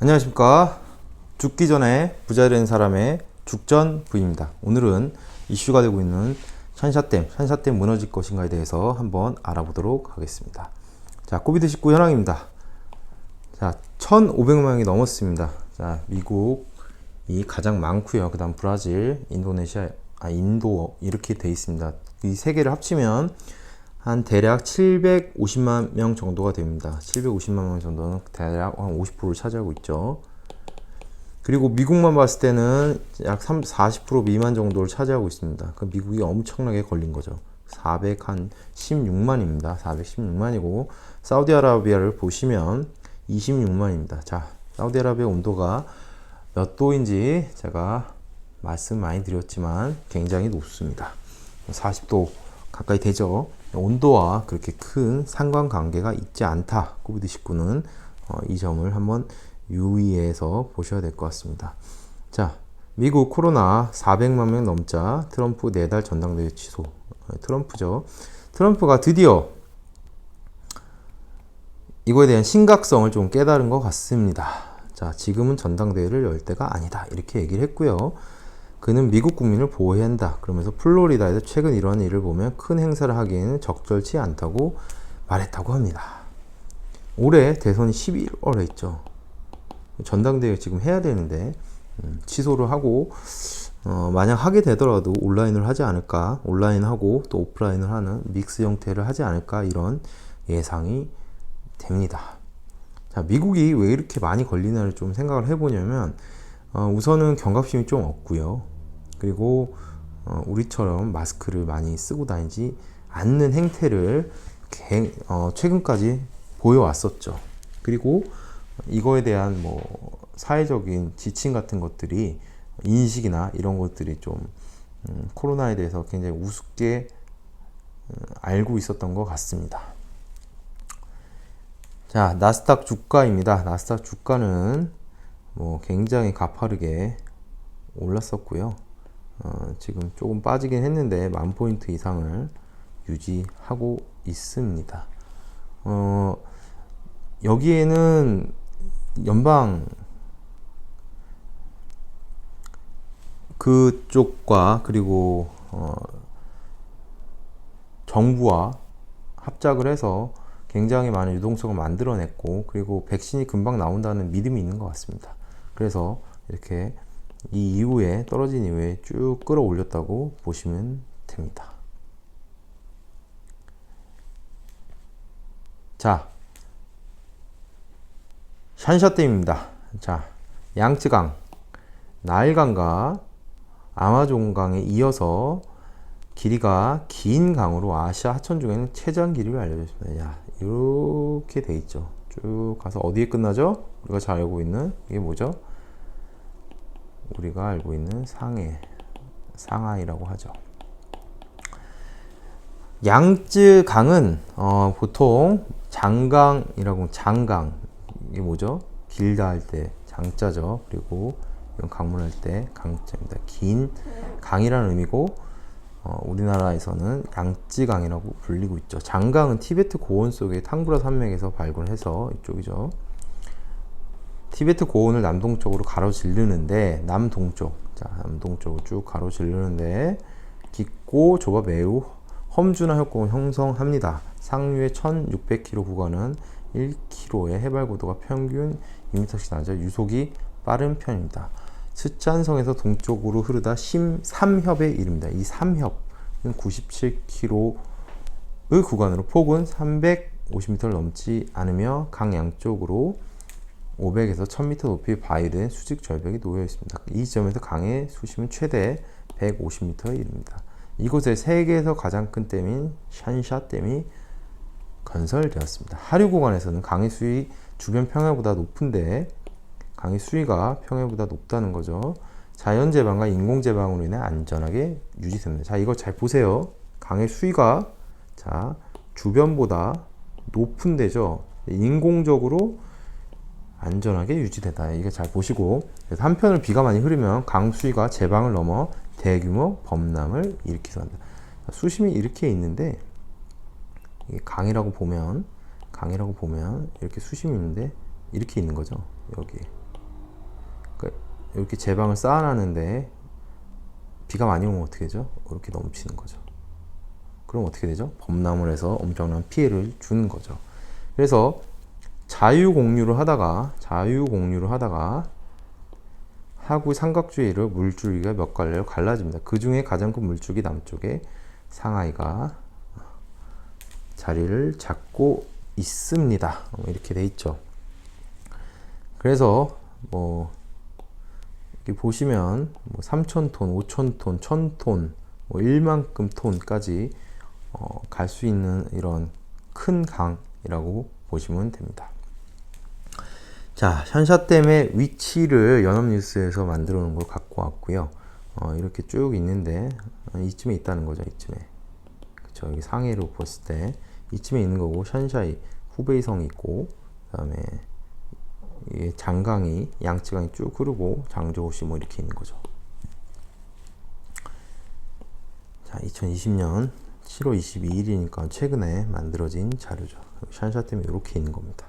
안녕하십니까. 죽기 전에 부자 된 사람의 죽전 부입니다. 오늘은 이슈가 되고 있는 샨샤댐 무너질 것인가에 대해서 한번 알아보도록 하겠습니다. 자, 코비드19 현황입니다. 자, 1,500만 명이 넘었습니다. 자, 미국이 가장 많고요. 그 다음 브라질, 인도네시아, 인도 이렇게 돼 있습니다. 이 세 개를 합치면 한 대략 750만 명 정도가 됩니다. 750만 명 정도는 대략 한 50%를 차지하고 있죠. 그리고 미국만 봤을 때는 약 40% 미만 정도를 차지하고 있습니다. 그 미국이 엄청나게 걸린 거죠. 416만입니다. 416만이고 사우디아라비아를 보시면 26만입니다. 자, 사우디아라비아 온도가 몇 도인지 제가 말씀 많이 드렸지만 굉장히 높습니다. 40도 가까이 되죠. 온도와 그렇게 큰 상관관계가 있지 않다. 코비드19는 이 점을 한번 유의해서 보셔야 될 것 같습니다. 자, 미국 코로나 400만 명 넘자 트럼프 4달 전당대회 취소. 트럼프죠. 트럼프가 드디어 이거에 대한 심각성을 좀 깨달은 것 같습니다. 자, 지금은 전당대회를 열 때가 아니다. 이렇게 얘기를 했고요. 그는 미국 국민을 보호해야 한다. 그러면서 플로리다에서 최근 이러한 일을 보면 큰 행사를 하기에는 적절치 않다고 말했다고 합니다. 올해 대선이 11월에 있죠. 전당대회 지금 해야 되는데 취소를 하고 만약 하게 되더라도 온라인을 하지 않을까, 온라인하고 또 오프라인을 하는 믹스 형태를 하지 않을까, 이런 예상이 됩니다. 자, 미국이 왜 이렇게 많이 걸리나를 좀 생각을 해보냐면 우선은 경각심이 좀 없고요. 그리고 우리처럼 마스크를 많이 쓰고 다니지 않는 행태를 최근까지 보여왔었죠. 그리고 이거에 대한 사회적인 지침 같은 것들이, 인식이나 이런 것들이 좀 코로나에 대해서 굉장히 우습게 알고 있었던 것 같습니다. 자, 나스닥 주가입니다. 나스닥 주가는 굉장히 가파르게 올랐었고요. 지금 조금 빠지긴 했는데 10,000포인트 이상을 유지하고 있습니다. 여기에는 연방 그쪽과 그리고 정부와 합작을 해서 굉장히 많은 유동성을 만들어냈고, 그리고 백신이 금방 나온다는 믿음이 있는 것 같습니다. 그래서 이렇게 이 이후에 떨어진 이후에 쭉 끌어올렸다고 보시면 됩니다. 자, 샨샤댐입니다. 자, 양쯔강, 나일강과 아마존강에 이어서 길이가 긴 강으로 아시아 하천 중에는 최장 길이를 알려줬습니다. 야, 이렇게 돼 있죠. 쭉 가서 어디에 끝나죠? 우리가 잘 알고 있는 이게 뭐죠? 우리가 알고 있는 상하이라고 하죠. 양쯔강은 보통 장강이라고, 장강, 이게 뭐죠? 길다 할 때 장자죠. 그리고 이런 강문할 때 강자입니다. 긴 강이라는 의미고, 우리나라에서는 양쯔강이라고 불리고 있죠. 장강은 티베트 고원 속의 탕브라 산맥에서 발굴해서 이쪽이죠. 티베트 고원을 남동쪽으로 가로지르는데, 남동쪽으로 쭉 가로지르는데 깊고 좁아 매우 험준한 협곡을 형성합니다. 상류의 1600km 구간은 1km의 해발 고도가 평균 2m씩 낮아 유속이 빠른 편입니다. 스촨성에서 동쪽으로 흐르다 삼협에 이릅니다. 이 삼협은 97km의 구간으로 폭은 350m를 넘지 않으며 강 양쪽으로 500에서 1000m 높이 바위된 수직 절벽이 놓여 있습니다. 이 지점에서 강의 수심은 최대 150m에 이릅니다. 이곳에 세계에서 가장 큰 댐인 샨샤댐이 건설되었습니다. 하류 구간에서는 강의 수위 주변 평야보다 높은데, 강의 수위가 평야보다 높다는 거죠. 자연 제방과 인공 제방으로 인해 안전하게 유지됩니다. 자, 이거 잘 보세요. 강의 수위가 주변보다 높은 데죠. 인공적으로 안전하게 유지된다. 이게 잘 보시고, 그래서 한편으로 비가 많이 흐르면 강 수위가 제방을 넘어 대규모 범람을 일으키기도 합니다. 수심이 이렇게 있는데, 강이라고 보면 이렇게 수심이 있는데 이렇게 있는 거죠. 여기 그러니까 이렇게 제방을 쌓아놨는데 비가 많이 오면 어떻게 되죠? 이렇게 넘치는 거죠. 그럼 어떻게 되죠? 범람을 해서 엄청난 피해를 주는 거죠. 그래서 자유공유를 하다가 하구 삼각주의로 물줄기가 몇 갈래로 갈라집니다. 그 중에 가장 큰 물줄기 남쪽에 상하이가 자리를 잡고 있습니다. 이렇게 돼 있죠. 그래서 뭐 이렇게 보시면 뭐 3,000톤, 5,000톤, 1,000톤, 뭐 1만큼 톤까지 갈 수 있는 이런 큰 강이라고 보시면 됩니다. 자, 샨샤댐의 위치를 연합뉴스에서 만들어 놓은 걸 갖고 왔고요. 이렇게 쭉 있는데 이쯤에 있다는 거죠. 이쯤에. 그쵸, 여기 상해로 봤을 때 이쯤에 있는 거고, 샨샤이 후베이성이 있고, 그다음에 장강이, 양쯔강이 쭉 흐르고 장저우시 뭐 이렇게 있는 거죠. 자, 2020년 7월 22일이니까 최근에 만들어진 자료죠. 샨샤댐이 이렇게 있는 겁니다.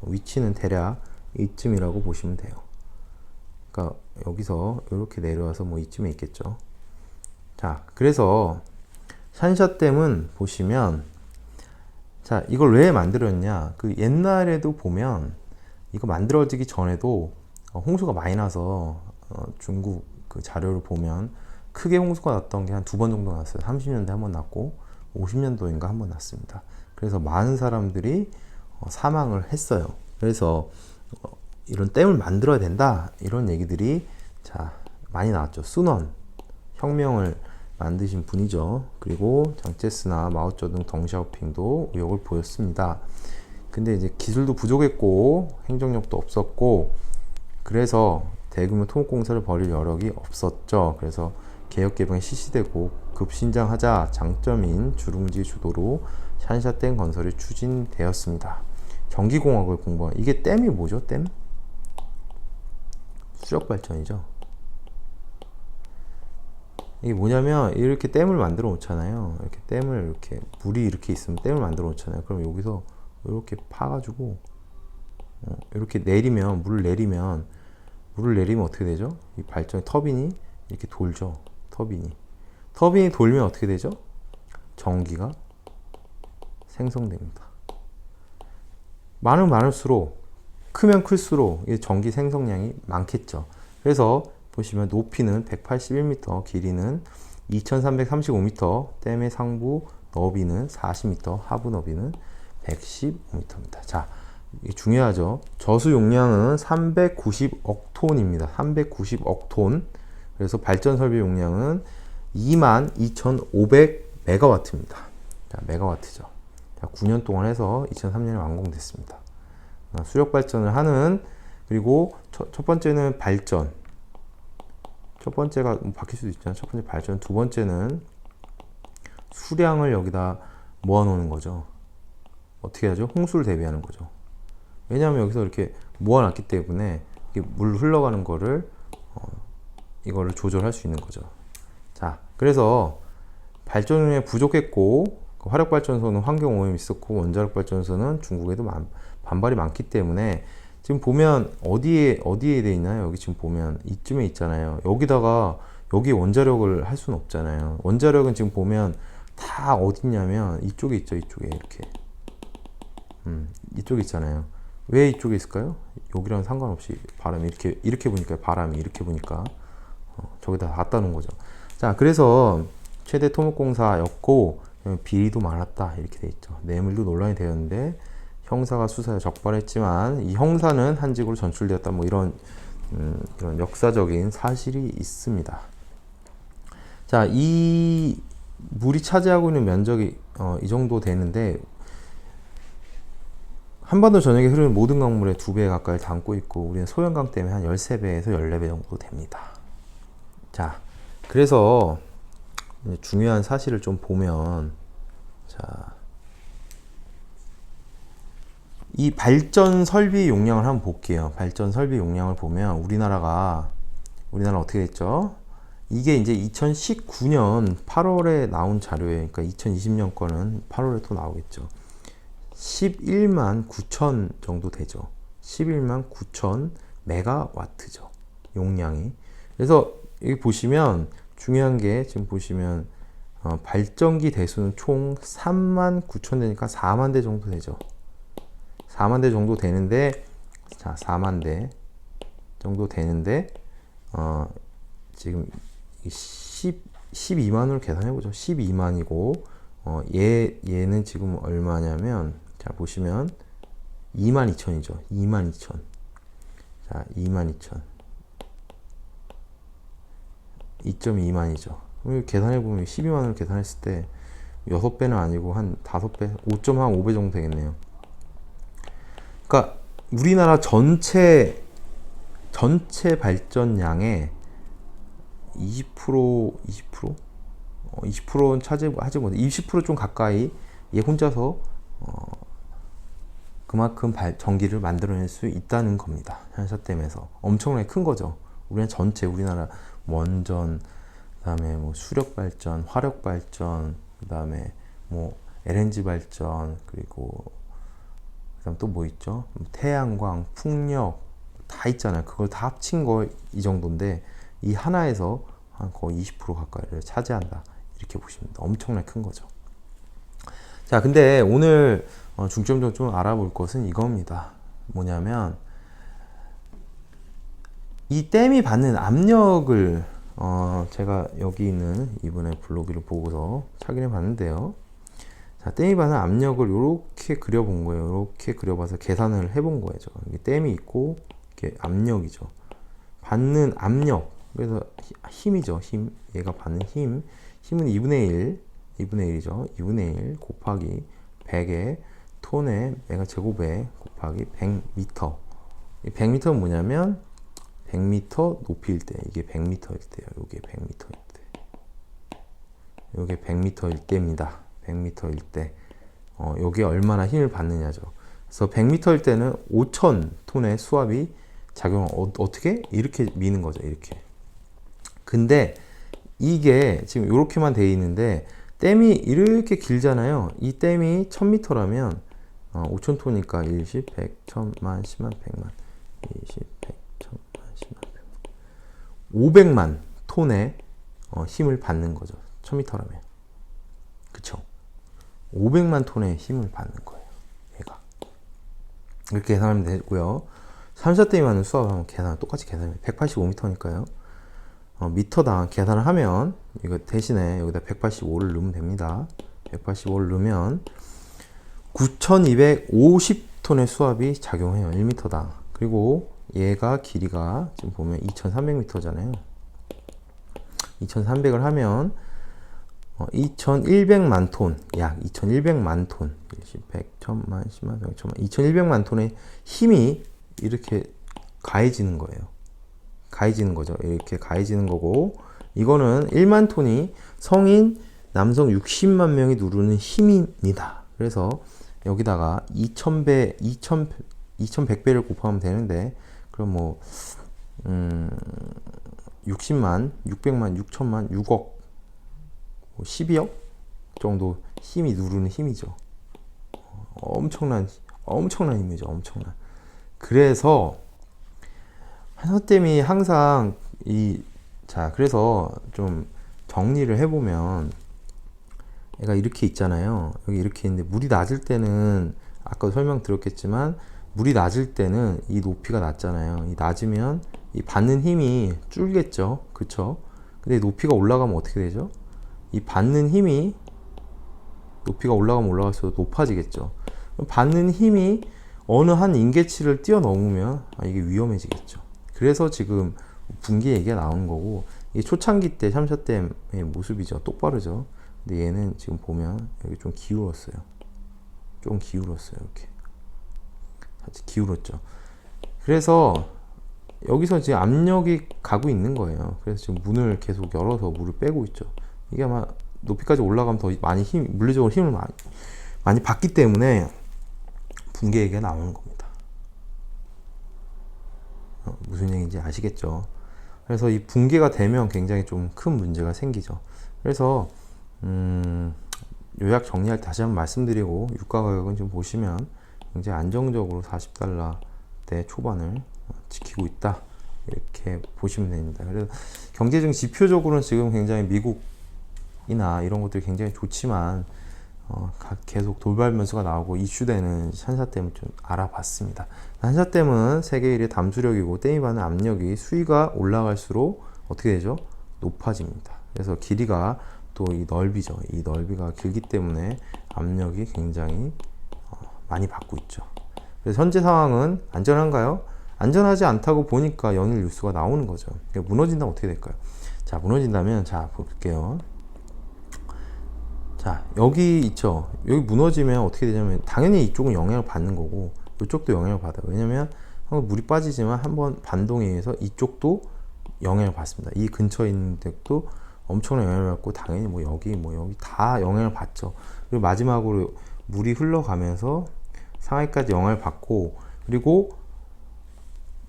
위치는 대략 이쯤이라고 보시면 돼요. 그러니까 여기서 이렇게 내려와서 뭐 이쯤에 있겠죠. 자, 그래서 샨샤댐은 보시면, 자, 이걸 왜 만들었냐? 그 옛날에도 보면 이거 만들어지기 전에도 홍수가 많이 나서 중국 그 자료를 보면 크게 홍수가 났던 게 한 2번 정도 났어요. 30년대에 한 번 났고 50년도인가 한 번 났습니다. 그래서 많은 사람들이 사망을 했어요. 그래서 이런 댐을 만들어야 된다, 이런 얘기들이 자 많이 나왔죠. 순원 혁명을 만드신 분이죠. 그리고 장제스나 마오쩌둥, 덩샤오핑도 의욕을 보였습니다. 근데 이제 기술도 부족했고 행정력도 없었고, 그래서 대규모 토목공사를 벌일 여력이 없었죠. 그래서 개혁개방이 실시되고 급신장하자 장점인 주룽지 주도로 샨샤댐 건설이 추진되었습니다. 전기공학을 공부한, 이게 댐이 뭐죠? 댐? 수력발전이죠. 이게 뭐냐면 이렇게 댐을 만들어 놓잖아요. 이렇게 댐을, 이렇게 물이 이렇게 있으면 댐을 만들어 놓잖아요. 그럼 여기서 이렇게 파가지고 이렇게 내리면, 물을 내리면 어떻게 되죠? 이 발전 터빈이 이렇게 돌죠. 터빈이 돌면 어떻게 되죠? 전기가 생성됩니다. 많을수록, 크면 클수록 전기 생성량이 많겠죠. 그래서 보시면 높이는 181m, 길이는 2335m, 댐의 상부 너비는 40m, 하부 너비는 115m입니다. 자, 이게 중요하죠. 저수 용량은 390억 톤입니다. 390억 톤. 그래서 발전 설비 용량은 22,500메가와트입니다. 자, 메가와트죠. 자, 9년 동안 해서 2003년에 완공됐습니다. 수력 발전을 하는, 그리고 첫 번째는 발전. 첫 번째가 뭐 바뀔 수도 있잖아요. 첫 번째 발전. 두 번째는 수량을 여기다 모아 놓는 거죠. 어떻게 하죠? 홍수를 대비하는 거죠. 왜냐하면 여기서 이렇게 모아놨기 때문에 물 흘러가는 거를 이거를 조절할 수 있는 거죠. 자, 그래서 발전량이 부족했고, 화력발전소는 환경오염이 있었고, 원자력발전소는 중국에도 반발이 많기 때문에, 지금 보면 어디에 돼 있나요? 여기 지금 보면 이쯤에 있잖아요. 여기 원자력을 할 수는 없잖아요. 원자력은 지금 보면 다 어딨냐면 이쪽에 있죠. 이쪽에 이렇게 이쪽에 있잖아요. 왜 이쪽에 있을까요? 여기랑 상관없이 바람이 이렇게 부니까, 바람이 이렇게 부니까 저기다 갖다 놓은 거죠. 자, 그래서 최대 토목공사였고 비리도 많았다, 이렇게 돼 있죠. 뇌물도 논란이 되었는데 형사가 수사에 적발했지만 이 형사는 한직으로 전출되었다, 뭐 이런 역사적인 사실이 있습니다. 자, 이 물이 차지하고 있는 면적이 이 정도 되는데, 한반도 전역에 흐르는 모든 강물의 2배 가까이 담고 있고, 우리는 소현강 때문에 한 13배에서 14배 정도 됩니다. 자, 그래서 중요한 사실을 좀 보면, 자, 이 발전 설비 용량을 한번 볼게요. 발전 설비 용량을 보면 우리나라 어떻게 됐죠? 이게 이제 2019년 8월에 나온 자료예요. 그러니까 2020년 거는 8월에 또 나오겠죠. 11만 9천 정도 되죠. 11만 9천 메가와트죠. 용량이. 그래서 여기 보시면 중요한 게 지금 보시면 발전기 대수는 총 39,000 대니까 4만 대 정도 되죠. 4만 대 정도 되는데, 자, 4만 대 정도 되는데, 지금 12만으로 계산해보죠. 12만이고, 얘는 지금 얼마냐면, 자, 보시면 22,000이죠. 22,000. 자, 22,000. 2.2만이죠. 계산해보면 12만으로 계산했을 때 6배는 아니고 한 5배, 5.5배 정도 되겠네요. 그러니까 우리나라 전체 발전량의 20%는 차지하지 못해. 20%좀 가까이 얘 혼자서 그만큼 전기를 만들어낼 수 있다는 겁니다. 현사댐에서 엄청나게 큰 거죠. 우리나라 원전, 그다음에 뭐 수력 발전, 화력 발전, 그다음에 뭐 LNG 발전, 그리고 그다음 또 뭐 있죠? 태양광, 풍력 다 있잖아요. 그걸 다 합친 거 이 정도인데 이 하나에서 한 거의 20% 가까이를 차지한다. 이렇게 보시면 됩니다. 엄청나게 큰 거죠. 자, 근데 오늘 중점적으로 좀 알아볼 것은 이겁니다. 뭐냐면 이 댐이 받는 압력을 제가 여기 있는 이분의 블로그를 보고서 확인해 봤는데요. 자, 댐이 받는 압력을 이렇게 그려본 거예요. 이렇게 그려봐서 계산을 해본 거예요. 이게 댐이 있고 이게 압력이죠. 받는 압력, 그래서 힘이죠. 힘, 얘가 받는 힘은 2분의 1이죠. 2분의 1 곱하기 100의 톤의 메가 제곱에 곱하기 100m. 이 100m는 뭐냐면 100m 높이일 때, 이게 100m일 때요. 이게 100m일 때. 이게 100m일 때입니다. 100m일 때. 이게 얼마나 힘을 받느냐죠. 그래서 100m일 때는 5,000톤의 수압이 작용을 어떻게? 이렇게 미는 거죠. 이렇게. 근데 이게 지금 이렇게만 돼 있는데 댐이 이렇게 길잖아요. 이 댐이 1000m라면 5,000톤이니까 1, 10, 100, 1000만, 10만, 100만, 20, 100, 1000만, 10만, 100만, 500만 톤의 힘을 받는 거죠. 1000m라면. 그쵸? 500만 톤의 힘을 받는 거예요. 얘가. 이렇게 계산하면 되고요. 3사댐이 맞는 수압하면 똑같이 계산해요. 185m니까요. 미터당 계산을 하면 이거 대신에 여기다 185를 넣으면 됩니다. 185를 넣으면 9,250톤의 수압이 작용해요. 1m당. 그리고 얘가 길이가 지금 보면 2,300m잖아요. 2,300을 하면 2,100만 톤, 약 2,100만 톤, 100, 1000만, 10만, 100, 1000만, 2,100만 톤의 힘이 이렇게 가해지는 거예요. 가해지는 거죠. 이렇게 가해지는 거고, 이거는 1만 톤이 성인 남성 60만 명이 누르는 힘입니다. 그래서 여기다가 2,100배를 곱하면 되는데, 그럼 뭐 60만, 600만, 6천만, 6억, 12억 정도 힘이 누르는 힘이죠. 엄청난 힘이죠. 엄청난. 그래서 한서댐이 항상 그래서 좀 정리를 해보면 얘가 이렇게 있잖아요. 여기 이렇게 있는데 물이 낮을 때는 아까도 설명드렸겠지만 물이 낮을 때는 이 높이가 낮잖아요. 이 낮으면 이 받는 힘이 줄겠죠. 그쵸? 근데 높이가 올라가면 어떻게 되죠? 이 받는 힘이 높이가 올라가면 올라갈수록 높아지겠죠. 받는 힘이 어느 한 임계치를 뛰어넘으면 이게 위험해지겠죠. 그래서 지금 분기 얘기가 나오는 거고, 이게 초창기 때 샴샤댐의 모습이죠. 똑바르죠. 근데 얘는 지금 보면 여기 좀 기울었어요. 이렇게 살짝 기울었죠. 그래서 여기서 지금 압력이 가고 있는 거예요. 그래서 지금 문을 계속 열어서 물을 빼고 있죠. 이게 아마 높이까지 올라가면 더 많이 물리적으로 힘을 많이 받기 때문에 붕괴 얘기가 나오는 겁니다. 무슨 얘기인지 아시겠죠? 그래서 이 붕괴가 되면 굉장히 좀 큰 문제가 생기죠. 그래서 요약 정리할 때 다시 한번 말씀드리고, 유가 가격은 좀 보시면 굉장히 안정적으로 $40대 초반을 지키고 있다. 이렇게 보시면 됩니다. 그래서 경제적 지표적으로는 지금 굉장히 미국이나 이런 것들이 굉장히 좋지만 계속 돌발 변수가 나오고 이슈되는 한사댐을 좀 알아봤습니다. 한사댐은 세계 1위 담수력이고 댐이 받는 압력이 수위가 올라갈수록 어떻게 되죠? 높아집니다. 그래서 길이가 또 이 넓이죠. 이 넓이가 길기 때문에 압력이 굉장히 많이 받고 있죠. 그래서 현재 상황은 안전한가요? 안전하지 않다고 보니까 연일 뉴스가 나오는 거죠. 그러니까 무너진다면 어떻게 될까요? 자, 무너진다면 자 볼게요. 자, 여기 있죠. 여기 무너지면 어떻게 되냐면 당연히 이쪽은 영향을 받는 거고 이쪽도 영향을 받아요. 왜냐면 한번 물이 빠지지만 한번 반동에 의해서 이쪽도 영향을 받습니다. 이 근처에 있는 데도 엄청난 영향을 받고 당연히 뭐 여기 다 영향을 받죠. 그리고 마지막으로 물이 흘러가면서 상하이까지 영향을 받고, 그리고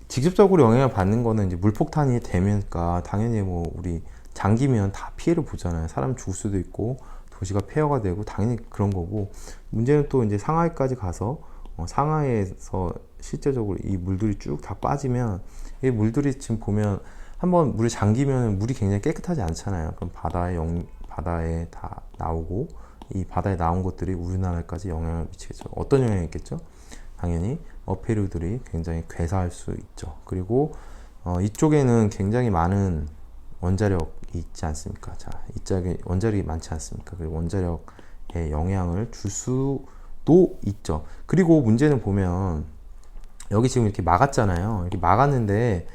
직접적으로 영향을 받는 거는 이제 물폭탄이 되면까 당연히 뭐 우리 장기면 다 피해를 보잖아요. 사람 죽을 수도 있고 도시가 폐허가 되고 당연히 그런 거고, 문제는 또 이제 상하이까지 가서 상하이에서 실제적으로 이 물들이 쭉 다 빠지면 이 물들이 지금 보면 한번 물에 잠기면 물이 굉장히 깨끗하지 않잖아요. 그럼 바다에 다 나오고 이 바다에 나온 것들이 우리나라까지 영향을 미치겠죠. 어떤 영향이 있겠죠? 당연히 어패류들이 굉장히 괴사할 수 있죠. 그리고 이쪽에는 굉장히 많은 원자력이 있지 않습니까? 자, 이쪽에 원자력이 많지 않습니까? 그리고 원자력에 영향을 줄 수도 있죠. 그리고 문제는 보면 여기 지금 이렇게 막았잖아요. 이렇게 막았는데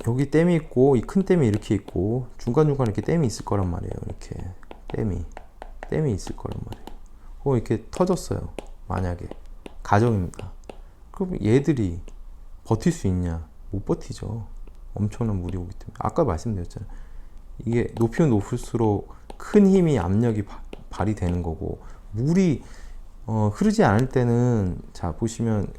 여기 댐이 있고 이 큰 댐이 이렇게 있고 중간중간 이렇게 댐이 있을 거란 말이에요. 이렇게 댐이 있을 거란 말이에요. 이렇게 터졌어요. 만약에 가정입니다. 그럼 얘들이 버틸 수 있냐? 못 버티죠. 엄청난 물이 오기 때문에. 아까 말씀드렸잖아요. 이게 높이면 높을수록 큰 힘이 압력이 발휘되는 거고, 물이 흐르지 않을 때는 자 보시면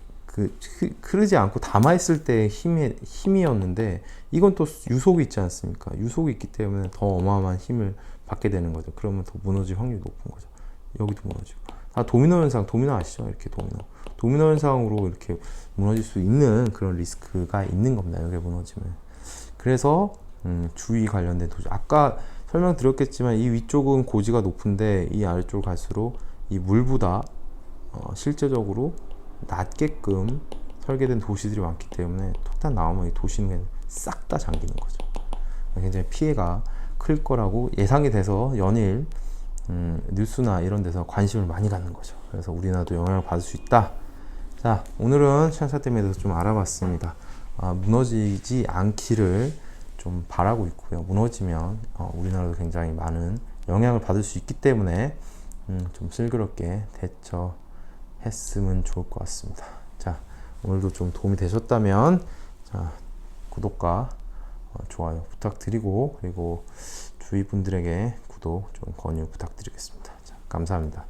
흐르지 않고 담아있을 때 힘이었는데 이건 또 유속이 있지 않습니까? 유속이 있기 때문에 더 어마어마한 힘을 받게 되는 거죠. 그러면 더 무너질 확률이 높은 거죠. 여기도 무너지고. 도미노 현상, 도미노 아시죠? 이렇게 도미노 현상으로 이렇게 무너질 수 있는 그런 리스크가 있는 겁니다. 여기 무너지면. 그래서 주위 관련된 도시. 아까 설명드렸겠지만 이 위쪽은 고지가 높은데 이 아래쪽으로 갈수록 이 물보다 실제적으로 낮게끔 설계된 도시들이 많기 때문에 폭탄 나오면 이 도시는 싹 다 잠기는 거죠. 굉장히 피해가 클 거라고 예상이 돼서 연일 뉴스나 이런 데서 관심을 많이 갖는 거죠. 그래서 우리나라도 영향을 받을 수 있다. 자, 오늘은 샨사댐에 대해서 좀 알아봤습니다. 무너지지 않기를 좀 바라고 있고요. 무너지면 우리나라도 굉장히 많은 영향을 받을 수 있기 때문에 좀 슬기롭게 대처했으면 좋을 것 같습니다. 자, 오늘도 좀 도움이 되셨다면 자, 구독과 좋아요 부탁드리고, 그리고 주위 분들에게 구독 좀 권유 부탁드리겠습니다. 자, 감사합니다.